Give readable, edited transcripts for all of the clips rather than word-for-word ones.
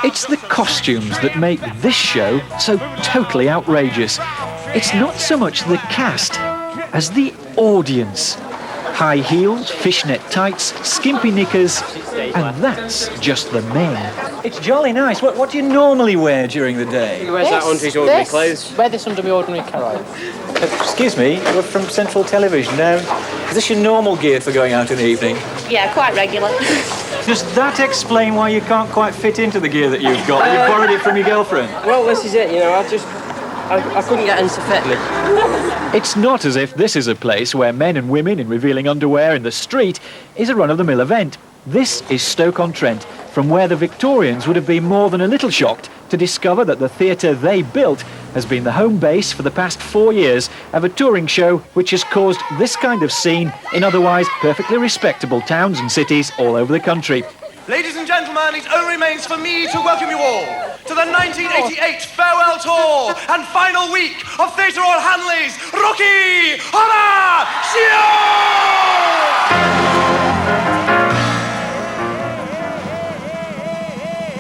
It's the costumes that make this show so totally outrageous. It's not so much the cast as the audience. High heels, fishnet tights, skimpy knickers, and that's just the men. It's jolly nice. What do you normally wear during the day? He wears that under his ordinary clothes. Wear this under my ordinary clothes. Excuse me, you're from Central Television now. Is this your normal gear for going out in the evening? Yeah, quite regular. Does that explain why you can't quite fit into the gear that you've got? You borrowed it from your girlfriend? Well, this is it, you know, I couldn't get him to fit me. It's not as if this is a place where men and women in revealing underwear in the street is a run-of-the-mill event. This is Stoke-on-Trent, from where the Victorians would have been more than a little shocked to discover that the theatre they built has been the home base for the past 4 years of a touring show which has caused this kind of scene in otherwise perfectly respectable towns and cities all over the country. Ladies and gentlemen, it only remains for me to welcome you all to the 1988 farewell tour and final week of Theatre Royal Hanley's Rocky Horror Show!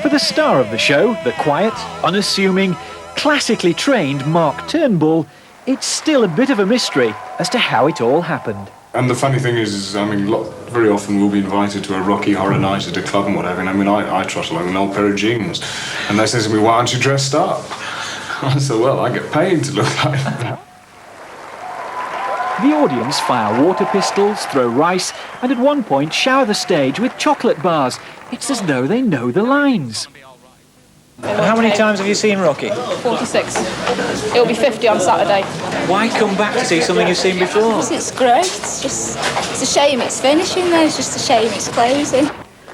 For the star of the show, the quiet, unassuming, classically trained Mark Turnbull, it's still a bit of a mystery as to how it all happened. And the funny thing is I mean, very often we'll be invited to a Rocky Horror night at a club and whatever, and I mean, I trot along an old pair of jeans, and they say to me, why aren't you dressed up? I said, well, I get paid to look like that. The audience fire water pistols, throw rice, and at one point shower the stage with chocolate bars. It's as though they know the lines. How many times have you seen Rocky? 46. It'll be 50 on Saturday. Why come back to see something you've seen before? Because it's great. It's a shame it's finishing then. It's just a shame it's closing.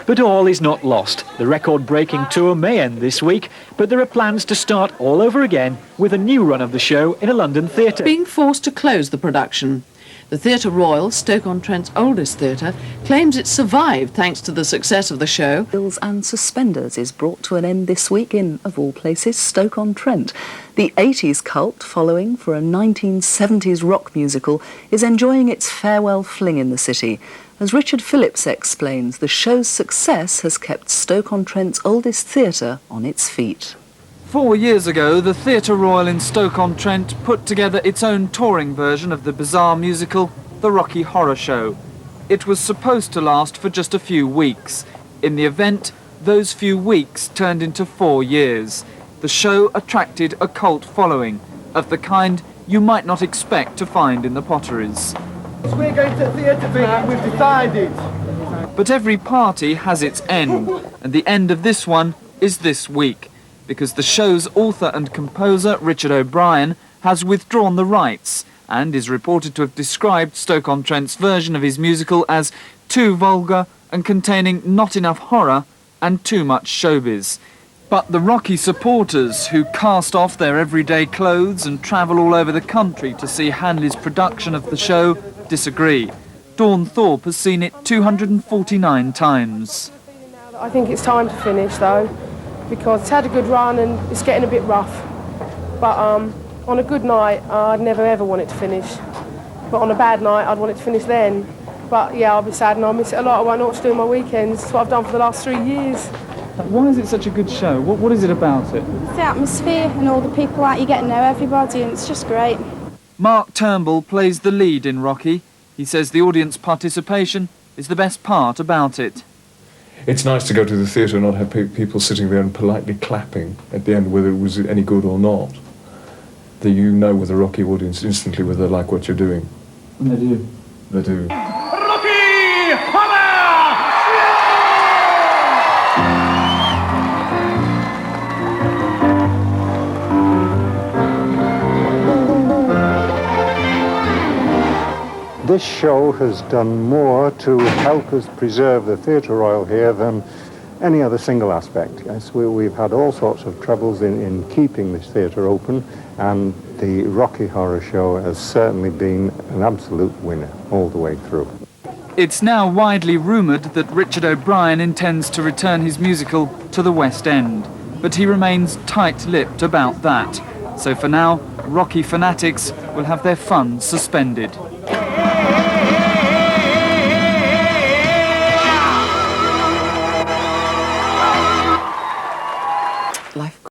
But all is not lost. The record-breaking tour may end this week, but there are plans to start all over again with a new run of the show in a London theatre. Being forced to close the production. The Theatre Royal, Stoke-on-Trent's oldest theatre, claims it survived thanks to the success of the show. Bills and Suspenders is brought to an end this week in, of all places, Stoke-on-Trent. The 80s cult, following for a 1970s rock musical, is enjoying its farewell fling in the city. As Richard Phillips explains, the show's success has kept Stoke-on-Trent's oldest theatre on its feet. 4 years ago, the Theatre Royal in Stoke-on-Trent put together its own touring version of the bizarre musical, The Rocky Horror Show. It was supposed to last for just a few weeks. In the event, those few weeks turned into 4 years. The show attracted a cult following, of the kind you might not expect to find in the Potteries. We're going to theatre, baby, we've decided. But every party has its end, and the end of this one is this week, because the show's author and composer, Richard O'Brien, has withdrawn the rights and is reported to have described Stoke-on-Trent's version of his musical as too vulgar and containing not enough horror and too much showbiz. But the Rocky supporters, who cast off their everyday clothes and travel all over the country to see Hanley's production of the show, disagree. Dawn Thorpe has seen it 249 times. I think it's time to finish, though, because it's had a good run and it's getting a bit rough. But on a good night, I'd never ever want it to finish. But on a bad night, I'd want it to finish then. But yeah, I'll be sad and I'll miss it a lot. I won't know what to do on my weekends. It's what I've done for the last 3 years. Why is it such a good show? What is it about it? It's the atmosphere and all the people out. You get to know everybody and it's just great. Mark Turnbull plays the lead in Rocky. He says the audience participation is the best part about it. It's nice to go to the theatre and not have people sitting there and politely clapping at the end, whether it was any good or not. That you know with a Rocky audience instantly whether they like what you're doing. They do. They do. Rocky Horror! This show has done more to help us preserve the Theatre Royal here than any other single aspect. Yes, we've had all sorts of troubles in keeping this theatre open, and the Rocky Horror Show has certainly been an absolute winner all the way through. It's now widely rumoured that Richard O'Brien intends to return his musical to the West End, but he remains tight-lipped about that. So for now, Rocky fanatics will have their fun suspended.